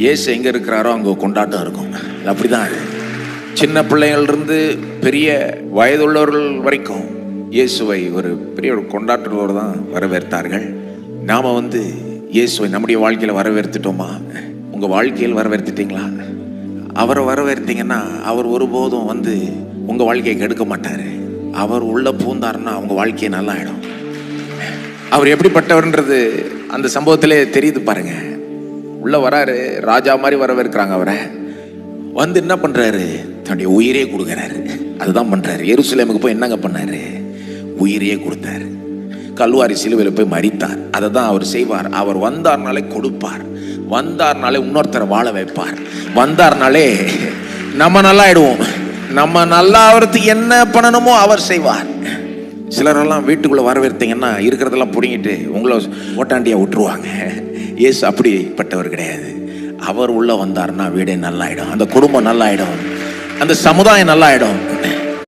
இயேசு எங்கே இருக்கிறாரோ அங்கே கொண்டாட்டம் இருக்கும். அப்படிதான் சின்ன பிள்ளைகளிலிருந்து பெரிய வயதுள்ளவர்கள் வரைக்கும் இயேசுவை ஒரு பெரிய ஒரு கொண்டாட்டத்தோடு தான் வரவேற்றார்கள். நாம் இயேசுவை நம்முடைய வாழ்க்கையில் வரவேற்றுட்டோமா? உங்கள் வாழ்க்கையில் வரவேற்றுட்டீங்களா? அவரை வரவேற்றீங்கன்னா அவர் ஒருபோதும் உங்கள் வாழ்க்கையை கெடுக்க மாட்டார். அவர் உள்ள பூந்தாருன்னா அவங்க வாழ்க்கையை நல்லா ஆகிடும். அவர் எப்படிப்பட்டவர்ன்றது அந்த சம்பவத்திலே தெரியுது பாருங்க. உள்ள வராரு, ராஜா மாதிரி வரவேற்கிறாங்க. அவரை என்ன பண்றாரு? தன்னுடைய உயிரே கொடுக்குறாரு. அதுதான் பண்றாரு. எருசலேமுக்கு போய் என்னங்க பண்ணாரு? உயிரையே கொடுத்தாரு. கல்வாரி சிலுவையில் போய் மரித்தார். அதை தான் அவர் செய்வார். அவர் வந்தார்னாலே கொடுப்பார். வந்தார்னாலே இன்னொருத்தரை வாழ வைப்பார். வந்தார்னாலே நம்ம நல்லா ஆயிடுவோம். நம்ம நல்லா ஆகிறதுக்கு என்ன பண்ணணுமோ அவர் செய்வார். சிலரெல்லாம் வீட்டுக்குள்ள வரவேற்றீங்கன்னா இருக்கிறதெல்லாம் பிடிங்கிட்டு உங்களை ஓட்டாண்டியா விட்டுருவாங்க. இயேசு அப்படிப்பட்டவர் கிடையாது. அவர் உள்ள வந்தார்னா வீடே நல்லாயிடும், அந்த குடும்பம் நல்லாயிடும், அந்த சமுதாயம் நல்லாயிடும்.